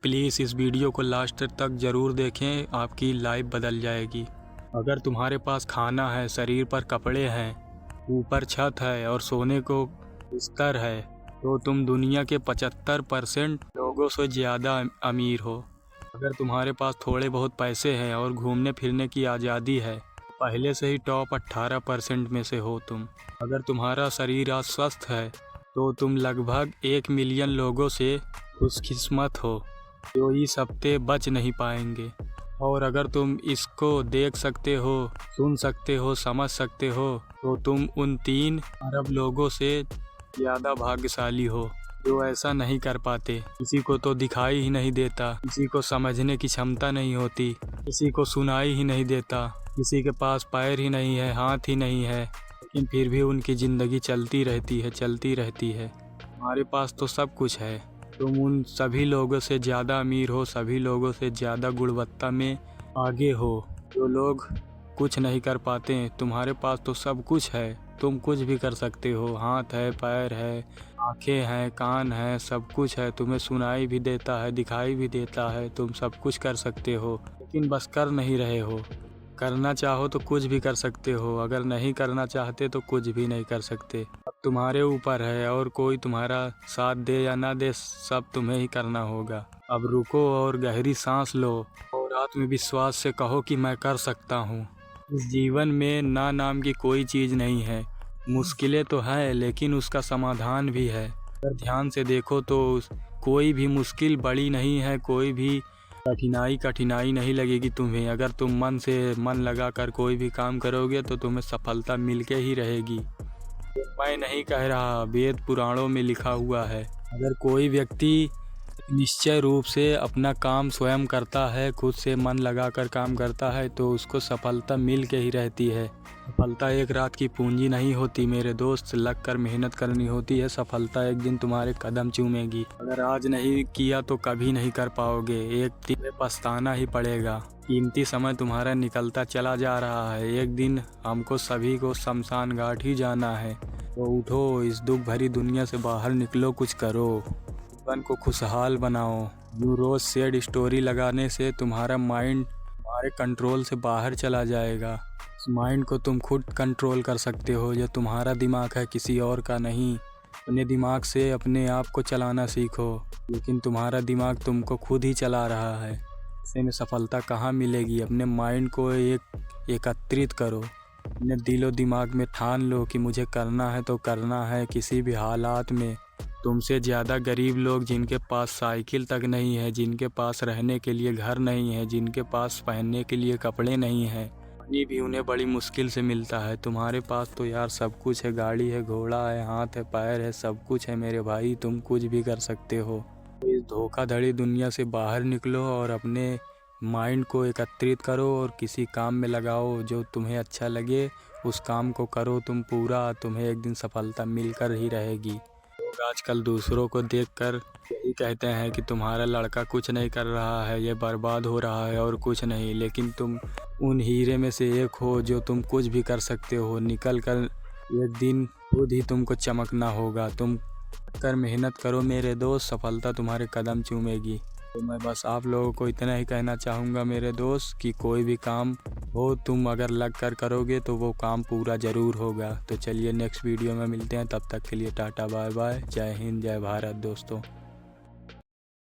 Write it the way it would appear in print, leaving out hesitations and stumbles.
Please इस video को last तक ज़रूर देखें, आपकी लाइफ बदल जाएगी। अगर तुम्हारे पास खाना है, शरीर पर कपड़े हैं, ऊपर छत है और सोने को बिस्तर है, तो तुम दुनिया के 75% लोगों से ज़्यादा अमीर हो। अगर तुम्हारे पास थोड़े बहुत पैसे हैं और घूमने फिरने की आज़ादी है, पहले से ही टॉप 18% में से हो तुम। अगर तुम्हारा शरीर आज स्वस्थ है, तो तुम लगभग 1 मिलियन लोगों से खुशकिस्मत हो जो इस हफ्ते बच नहीं पाएंगे। और अगर तुम इसको देख सकते हो, सुन सकते हो, समझ सकते हो, तो तुम उन 3 अरब लोगों से ज़्यादा भाग्यशाली हो जो ऐसा नहीं कर पाते। किसी को तो दिखाई ही नहीं देता, किसी को समझने की क्षमता नहीं होती, किसी को सुनाई ही नहीं देता, किसी के पास पैर ही नहीं है, हाथ ही नहीं है, लेकिन फिर भी उनकी ज़िंदगी चलती रहती है, चलती रहती है। हमारे पास तो सब कुछ है। तुम उन सभी लोगों से ज़्यादा अमीर हो, सभी लोगों से ज़्यादा गुणवत्ता में आगे हो जो लोग कुछ नहीं कर पाते। तुम्हारे पास तो सब कुछ है, तुम कुछ भी कर सकते हो। हाथ है, पैर है, आँखें हैं, कान है, सब कुछ है। तुम्हें सुनाई भी देता है, दिखाई भी देता है, तुम सब कुछ कर सकते हो, लेकिन बस कर नहीं रहे हो। करना चाहो तो कुछ भी कर सकते हो, अगर नहीं करना चाहते तो कुछ भी नहीं कर सकते। अब तुम्हारे ऊपर है, और कोई तुम्हारा साथ दे या ना दे, सब तुम्हें ही करना होगा। अब रुको और गहरी सांस लो और आत्मविश्वास से कहो कि मैं कर सकता हूँ। इस जीवन में ना नाम की कोई चीज़ नहीं है। मुश्किलें तो है, लेकिन उसका समाधान भी है। अगर ध्यान से देखो तो कोई भी मुश्किल बड़ी नहीं है, कोई भी कठिनाई नहीं लगेगी तुम्हें। अगर तुम मन से मन लगा कर कोई भी काम करोगे तो तुम्हें सफलता मिलके ही रहेगी। मैं नहीं कह रहा, वेद पुराणों में लिखा हुआ है। अगर कोई व्यक्ति निश्चय रूप से अपना काम स्वयं करता है, खुद से मन लगाकर काम करता है, तो उसको सफलता मिल के ही रहती है। सफलता एक रात की पूंजी नहीं होती मेरे दोस्त, लग कर मेहनत करनी होती है। सफलता एक दिन तुम्हारे कदम चूमेगी। अगर आज नहीं किया तो कभी नहीं कर पाओगे, एक दिन पछताना ही पड़ेगा। कीमती समय तुम्हारा निकलता चला जा रहा है। एक दिन हमको सभी को शमशान घाट ही जाना है। तो उठो, इस दुख भरी दुनिया से बाहर निकलो, कुछ करो, जीवन को खुशहाल बनाओ। यूँ रोज़ सैड स्टोरी लगाने से तुम्हारा माइंड तुम्हारे कंट्रोल से बाहर चला जाएगा। इस माइंड को तुम खुद कंट्रोल कर सकते हो, जो तुम्हारा दिमाग है, किसी और का नहीं। अपने दिमाग से अपने आप को चलाना सीखो, लेकिन तुम्हारा दिमाग तुमको खुद ही चला रहा है। ऐसे में सफलता कहाँ मिलेगी? अपने माइंड को एकत्रित करो, अपने दिलो दिमाग में ठान लो कि मुझे करना है तो करना है, किसी भी हालात में। तुमसे ज़्यादा गरीब लोग, जिनके पास साइकिल तक नहीं है, जिनके पास रहने के लिए घर नहीं है, जिनके पास पहनने के लिए कपड़े नहीं हैं, पानी भी उन्हें बड़ी मुश्किल से मिलता है। तुम्हारे पास तो यार सब कुछ है, गाड़ी है, घोड़ा है, हाथ है, पैर है, सब कुछ है मेरे भाई। तुम कुछ भी कर सकते हो। इस धोखाधड़ी दुनिया से बाहर निकलो और अपने माइंड को एकत्रित करो और किसी काम में लगाओ जो तुम्हें अच्छा लगे। उस काम को करो तुम पूरा, तुम्हें एक दिन सफलता मिलकर ही रहेगी। लोग आजकल दूसरों को देखकर यही कहते हैं कि तुम्हारा लड़का कुछ नहीं कर रहा है, ये बर्बाद हो रहा है और कुछ नहीं, लेकिन तुम उन हीरे में से एक हो जो तुम कुछ भी कर सकते हो। निकल कर एक दिन खुद ही तुमको चमकना होगा। तुम कर मेहनत करो मेरे दोस्त, सफलता तुम्हारे कदम चूमेगी। तो मैं बस आप लोगों को इतना ही कहना चाहूँगा मेरे दोस्त कि कोई भी काम हो, तुम अगर लग कर करोगे तो वो काम पूरा ज़रूर होगा। तो चलिए नेक्स्ट वीडियो में मिलते हैं, तब तक के लिए टाटा बाय बाय, जय हिंद, जय भारत दोस्तों।